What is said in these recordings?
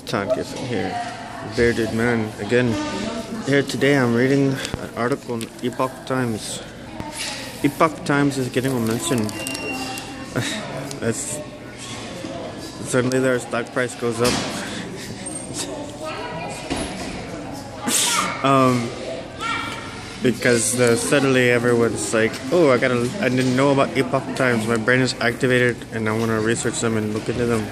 Todd Giffen here, bearded man again. Here today I'm reading an article in Epoch Times. Epoch Times is getting a mention. That's suddenly their stock price goes up. Because suddenly everyone's like, oh, I didn't know about Epoch Times. My brain is activated, and I want to research them and look into them.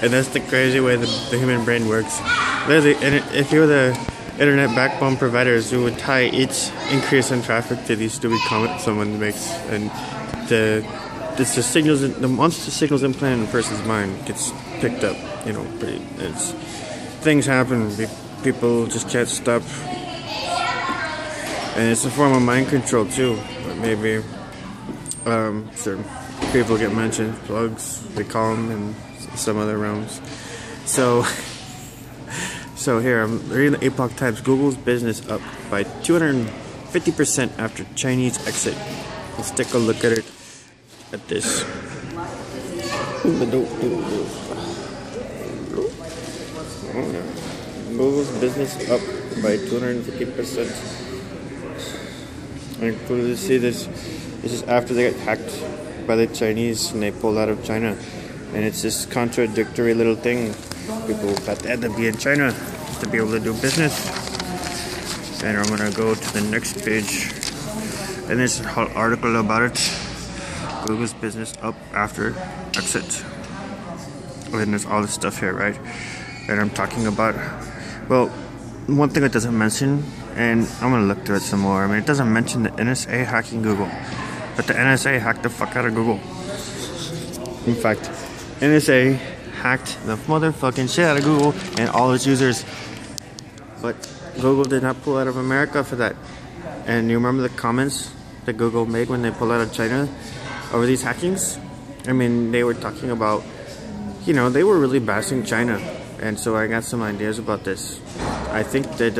And that's the crazy way the human brain works. If you were the internet backbone providers, you would tie each increase in traffic to these stupid comments someone makes, and once the signals implanted in a person's mind gets picked up, things happen. People just can't stop, and it's a form of mind control too. But maybe certain people get mentioned, plugs they call them, in some other realms. So here I'm reading the Epoch Times. Google's business up by 250% after Chinese exit. Let's take a look at it. At this. Google's business up by 250%. And clearly see this is after they got hacked by the Chinese and they pulled out of China. And it's this contradictory little thing. People thought they had to be in China to be able to do business. And I'm gonna go to the next page. And there's a whole article about it. Google's business up after exit. And there's all this stuff here, right? And I'm talking about, well, one thing it doesn't mention, and I'm gonna look through it some more. I mean, it doesn't mention the NSA hacking Google, but the NSA hacked the fuck out of Google. In fact, NSA hacked the motherfucking shit out of Google and all its users. But Google did not pull out of America for that. And you remember the comments that Google made when they pulled out of China over these hackings? I mean, they were talking about, they were really bashing China. And so I got some ideas about this. I think that,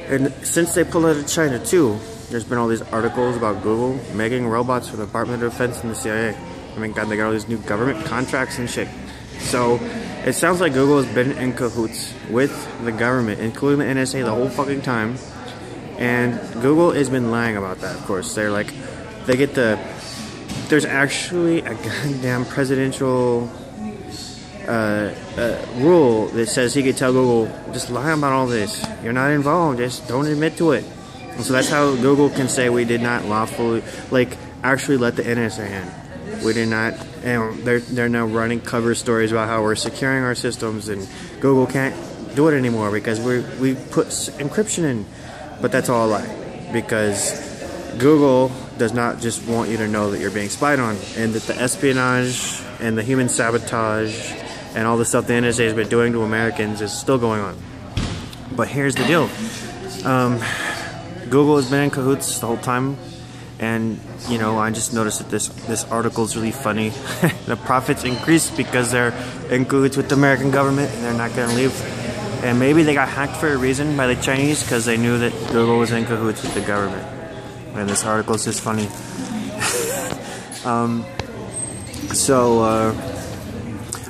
and since they pulled out of China too, there's been all these articles about Google making robots for the Department of Defense and the CIA. I mean, God, they got all these new government contracts and shit. So it sounds like Google has been in cahoots with the government, including the NSA, the whole fucking time. And Google has been lying about that, of course. They're like, there's actually a goddamn presidential rule that says he could tell Google, just lie about all this. You're not involved, just don't admit to it. And so that's how Google can say we did not lawfully, actually let the NSA in. We did not, and they're now running cover stories about how we're securing our systems, and Google can't do it anymore because we put encryption in. But that's all a lie, because Google does not just want you to know that you're being spied on, and that the espionage and the human sabotage and all the stuff the NSA has been doing to Americans is still going on. But here's the deal. Google has been in cahoots the whole time. And, I just noticed that this article is really funny. The profits increased because they're in cahoots with the American government and they're not going to leave. And maybe they got hacked for a reason by the Chinese because they knew that Google was in cahoots with the government. And this article is just funny.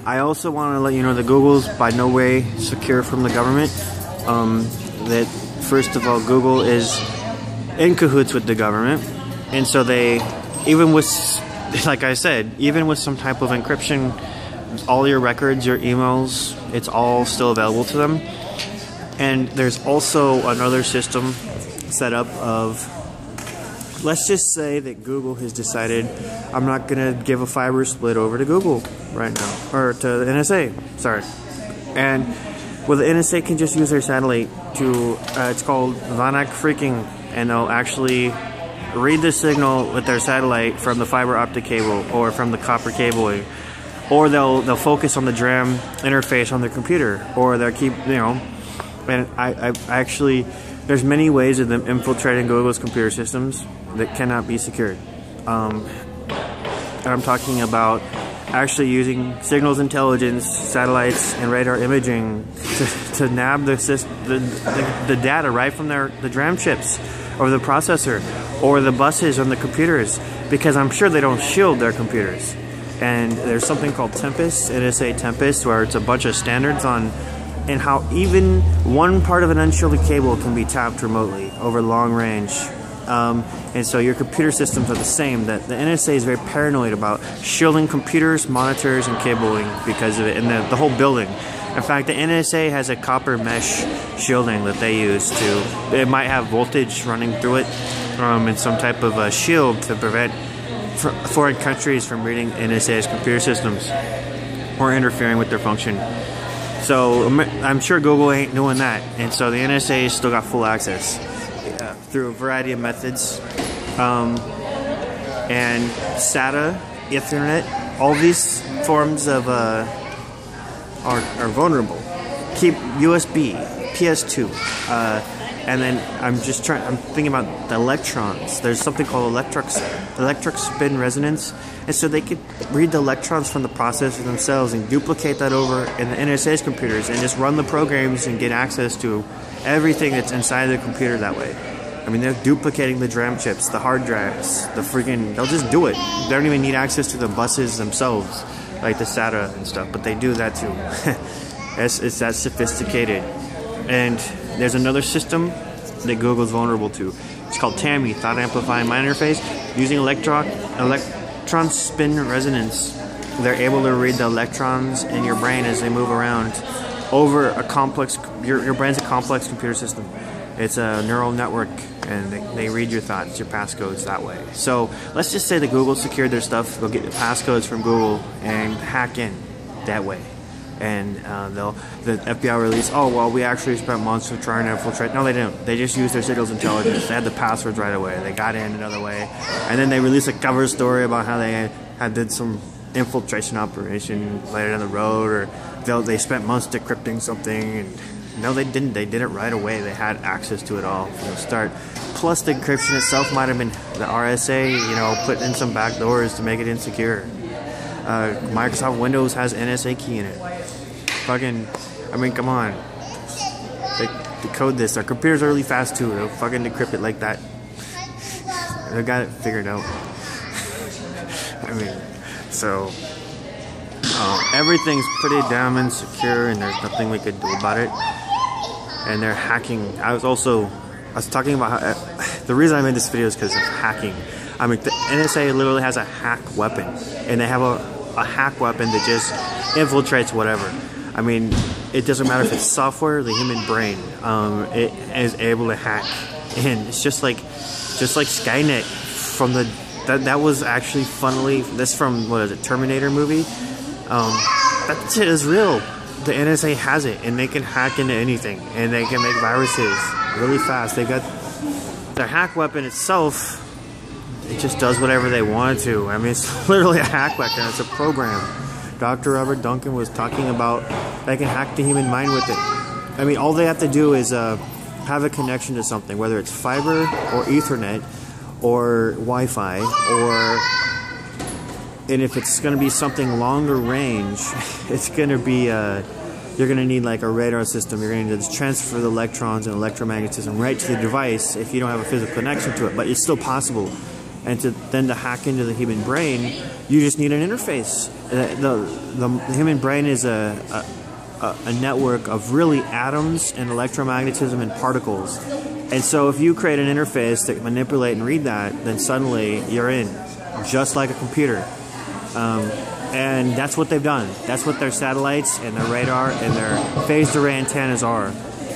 I also want to let you know that Google's by no way secure from the government. That first of all, Google is in cahoots with the government. And so even with some type of encryption, all your records, your emails, it's all still available to them. And there's also another system set up of, let's just say that Google has decided, I'm not going to give a fiber split over to Google right now, or to the NSA, sorry. And, well, the NSA can just use their satellite to, it's called VANAC freaking, and they'll actually read the signal with their satellite from the fiber optic cable or from the copper cabling, or they'll focus on the DRAM interface on their computer, or they'll keep, and I actually, there's many ways of them infiltrating Google's computer systems that cannot be secured. And I'm talking about actually using signals intelligence, satellites, and radar imaging to nab the data right from the DRAM chips or the processor or the buses on the computers, because I'm sure they don't shield their computers. And there's something called Tempest, NSA Tempest, where it's a bunch of standards on and how even one part of an unshielded cable can be tapped remotely over long range. And so your computer systems are the same. That the NSA is very paranoid about shielding computers, monitors, and cabling because of it, and the whole building. In fact, the NSA has a copper mesh shielding that they use to. It might have voltage running through it, and some type of a shield to prevent foreign countries from reading NSA's computer systems or interfering with their function. So I'm sure Google ain't doing that, and so the NSA still got full access through a variety of methods, and SATA, Ethernet, all these forms of are vulnerable. Keep USB, PS2, and then I'm thinking about the electrons. There's something called electric spin resonance, and so they could read the electrons from the processor themselves and duplicate that over in the NSA's computers and just run the programs and get access to everything that's inside the computer that way. I mean, they're duplicating the DRAM chips, the hard drives, they'll just do it. They don't even need access to the buses themselves, like the SATA and stuff, but they do that too. It's that sophisticated. And there's another system that Google's vulnerable to. It's called TAMI, Thought Amplifying Mind Interface. Using electron spin resonance, they're able to read the electrons in your brain as they move around over a complex, your brain's a complex computer system. It's a neural network, and they read your thoughts, your passcodes that way. So let's just say that Google secured their stuff. They'll get the passcodes from Google and hack in that way. And the FBI release, oh, well, we actually spent months of trying to infiltrate. No, they didn't. They just used their signals intelligence. They had the passwords right away. They got in another way. And then they released a cover story about how they did some infiltration operation later down the road, or they spent months decrypting something. And no, they didn't. They did it right away. They had access to it all from the start. Plus, the encryption itself might have been the RSA, put in some back doors to make it insecure. Microsoft Windows has NSA key in it. Come on. They decode this. Our computers are really fast too. They'll fucking decrypt it like that. They got it figured out. Everything's pretty damn insecure, and there's nothing we could do about it. And they're hacking. I was talking about how the reason I made this video is because of hacking. The NSA literally has a hack weapon, and they have a hack weapon that just infiltrates whatever. It doesn't matter if it's software or the human brain. It is able to hack, and it's just like Skynet from that was actually that's from Terminator movie. That shit is real. The NSA has it, and they can hack into anything, and they can make viruses really fast. They got their hack weapon itself. It just does whatever they want it to. It's literally a hack weapon. It's a program. Dr. Robert Duncan was talking about they can hack the human mind with it. All they have to do is have a connection to something, whether it's fiber or Ethernet or Wi-Fi, and if it's going to be something longer range, it's going to be you're going to need like a radar system. You're going to just transfer the electrons and electromagnetism right to the device if you don't have a physical connection to it, but it's still possible. And then to hack into the human brain, you just need an interface. The human brain is a network of really atoms and electromagnetism and particles. And so if you create an interface that can manipulate and read that, then suddenly you're in, just like a computer. And that's what they've done. That's what their satellites and their radar and their phased array antennas are.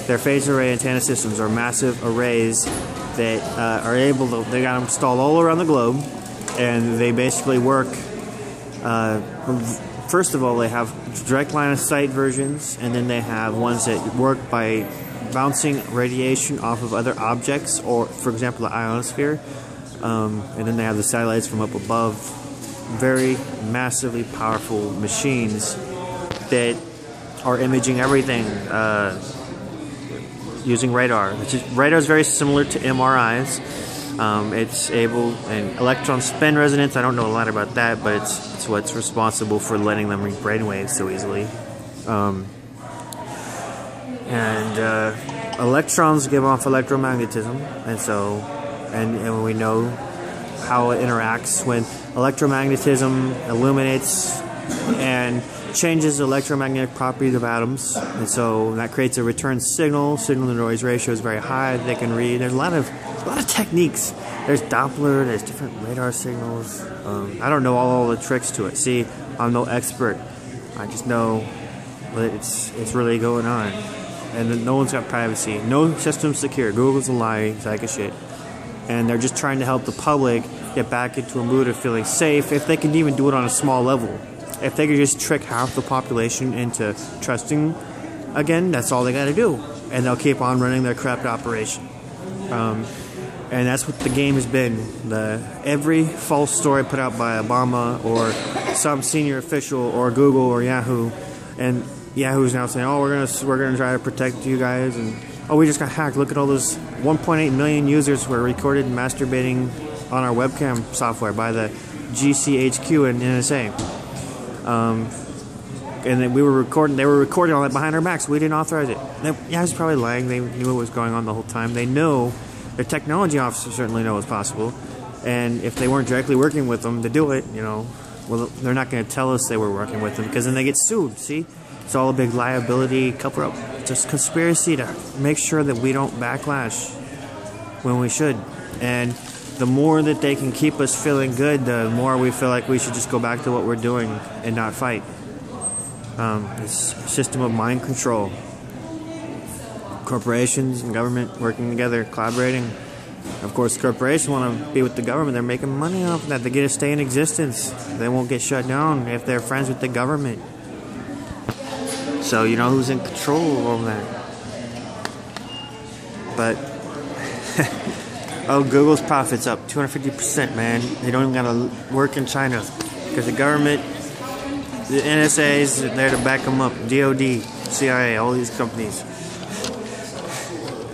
Their phased array antenna systems are massive arrays that are able to, they got them installed all around the globe, and they basically work, first of all, they have direct line of sight versions, and then they have ones that work by bouncing radiation off of other objects, or for example the ionosphere, and then they have the satellites from up above. Very massively powerful machines that are imaging everything using radar. Radar is very similar to MRIs. It's able, and electron spin resonance, I don't know a lot about that, but it's what's responsible for letting them read brainwaves so easily. Electrons give off electromagnetism, and we know how it interacts when electromagnetism illuminates and changes the electromagnetic properties of atoms, and so that creates a return signal. Signal to noise ratio is very high. They can read. There's a lot of techniques. There's Doppler. There's different radar signals. I don't know all the tricks to it. See, I'm no expert. I just know that it's really going on, and no one's got privacy. No system's secure. Google's a lie, sack of shit, and they're just trying to help the public get back into a mood of feeling safe. If they can even do it on a small level. If they could just trick half the population into trusting again, that's all they got to do. And they'll keep on running their corrupt operation. And that's what the game has been. Every false story put out by Obama or some senior official or Google or Yahoo, and Yahoo's now saying, "Oh, we're gonna try to protect you guys," and "Oh, we just got hacked. Look at all those 1.8 million users were recorded masturbating on our webcam software by the GCHQ and NSA." And then they were recording all that behind our backs. We didn't authorize it. Yeah, I was probably lying. They knew what was going on the whole time. They know, their technology officers certainly know it's possible. And if they weren't directly working with them to do it, well, they're not going to tell us they were working with them, because then they get sued. See? It's all a big liability cover-up. Just conspiracy to make sure that we don't backlash when we should. And the more that they can keep us feeling good, the more we feel like we should just go back to what we're doing and not fight. This system of mind control. Corporations and government working together, collaborating. Of course, corporations want to be with the government. They're making money off of that. They get to stay in existence. They won't get shut down if they're friends with the government. So you know who's in control of that. But oh, Google's profits up 250%, man. They don't even gotta work in China because the government, the NSA is there to back them up. DOD, CIA, all these companies.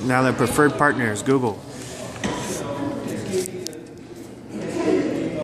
Now they're preferred partners, Google.